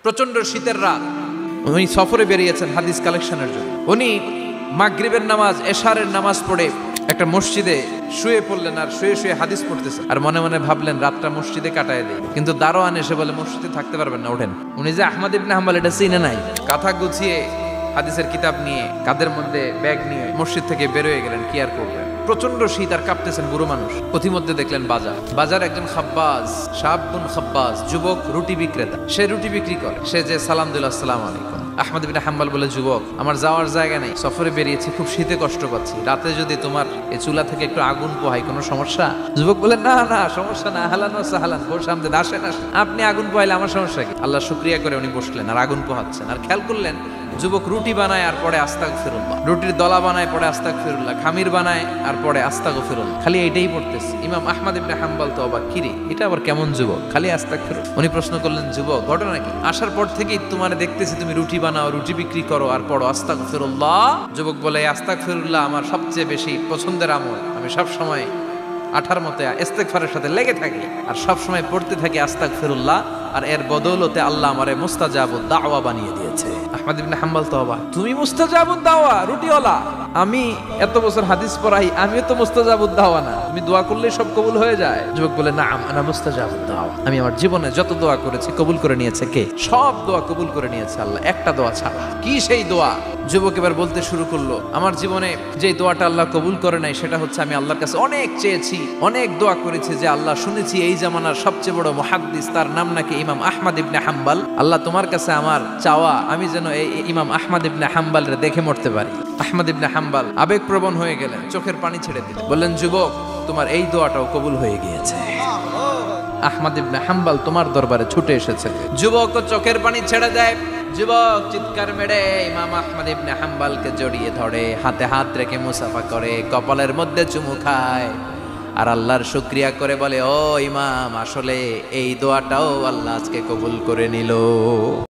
প্রচন্ড শীতের রাত, উনি সফরে বেরিয়েছেন হাদিস কালেকশনের জন্য। উনি মাগরিবের নামাজ, এশারের নামাজ পড়ে একটা মসজিদে শুয়ে পড়লেন, আর শুয়ে শুয়ে হাদিস পড়তেছেন, আর মনে মনে ভাবলেন রাতটা মসজিদে কাটায় দেয়। কিন্তু দারোয়ান এসে বলে মসজিদে থাকতে পারবেন না, ওঠেন। উনি যে আহমদ ইবনে হাম্বল এটা চিনে নাই, কাঁথা গুছিয়ে হাদিসের কিতাব নিয়ে কাঁধের মধ্যে ব্যাগ নিয়ে মসজিদ থেকে বেরোয় গেলেন। কি আর করবেন, প্রচন্ড শীত, আর কাঁপতেছেন বুড়ো মানুষ। পথিমধ্যে দেখলেন বাজার একজন খাব্বাজ, শাবুন খাব্বাজ, যুবক রুটি বিক্রেতা। সে রুটি বিক্রি করে। সে যে সালাম দিল, আসসালামু আলাইকুম। আহমদ ইবনে হাম্বল বলে, যুবক, আমার যাওয়ার জায়গা নেই, সফরে বেরিয়েছি, খুব শীতে কষ্ট পাচ্ছি, রাতে যদি তোমার এই চুলা থেকে একটু আগুন পোহাই কোনো সমস্যা? যুবক বলে, না না, সমস্যা না, হালান ও সাহালান, বসে আমাদের আসেন, আপনি আগুন পোহাইলে আমার সমস্যা কি? আল্লাহ শুকরিয়া করে উনি বসলেন আর আগুন পোহাচ্ছেন। আর খেয়াল করলেন যুবক রুটি বানায় আর পরে আস্তাগফিরুল্লাহ, রুটির দলা বানায় পরে আস্তাগফিরুল্লাহ, খামির বানায় আর পরে আস্তাগফিরুল্লাহ, খালি এইটাই পড়তেছে। ইমাম আহমদ ইবনে হাম্বল তো অবাক, কিরে এটা আবার কেমন যুবক, খালি আস্তাগফিরুল্লাহ। উনি প্রশ্ন করলেন, যুবক, ঘটনা কি? আসার পর থেকেই তোমার দেখতেছি তুমি রুটি বানাও, রুটি বিক্রি করো আর পড়ো আস্তাগফিরুল্লাহ। যুবক বলে, আস্তাগফিরুল্লাহ আমার সবচেয়ে বেশি পছন্দের আমল, আমি সব সময় আঠার মতে ইস্তেগফারের সাথে লেগে থাকি আর সব সময় পড়তে থাকি আস্তাগফিরুল্লাহ, আর এর বদৌলতে আল্লাহ আমারে মুস্তাজাবুদ দাওয়া বানিয়ে দিয়েছে। আহমদ ইবনে হাম্বল তো অবাক, তুমি মুস্তাজাবুদ দাওয়া, রুটিওয়ালা? আমি এত বছর হাদিস পড়াই, আমিও তো মুস্তাজাবুদ দাওয়া না, তুমি দোয়া করলেই সব কবুল হয়ে যায়? যুবক বলে, না, আনা মুস্তাজাবুদ দাওয়া, আমি আমার জীবনে যত দোয়া করেছি কবুল করে নিয়েছে কে? সব দোয়া কবুল করে নিয়েছে আল্লাহ, একটা দোয়া ছাড়া। কি সেই দোয়া? যুবক এবার বলতে শুরু করলো, আমার জীবনে যে দোয়াটা আল্লাহ কবুল করে নাই সেটা হচ্ছে আমি আল্লাহর কাছে অনেক চেয়েছি, অনেক দোয়া করেছি, যে আল্লাহ শুনেছি এই জামানার সবচেয়ে বড় মুহাদ্দিস, তার নাম নাকি ইমাম আহমদ ইবনে হাম্বল। আল্লাহ তোমার কাছে আমার চাওয়া, আমি যেন এই ইমাম আহমদ ইবনে হাম্বলরে দেখে মরতে পারি। আহমদ ইবনে হাম্বল আবেগপ্রবণ হয়ে গেলেন, চোখের পানি ছেড়ে দিলেন, বললেন, যুবক, তোমার এই দোয়াটাও কবুল হয়ে গিয়েছে। আহমদ ইবনে হাম্বল তোমার দরবারে ছুটে এসেছে। যুবক চোখের পানি ছেড়ে দেয়। যুবক চিৎকার মেরে ইমাম আহমদ ইবনে হাম্বলকে জড়িয়ে ধরে, হাতে হাত রেখে মুসাফা করে, কপালের মধ্যে চুমু খায়, আর আল্লাহর শুকরিয়া করে বলে, ও ইমাম, আসলে এই দোয়াটাও আল্লাহ আজকে কবুল করে নিল।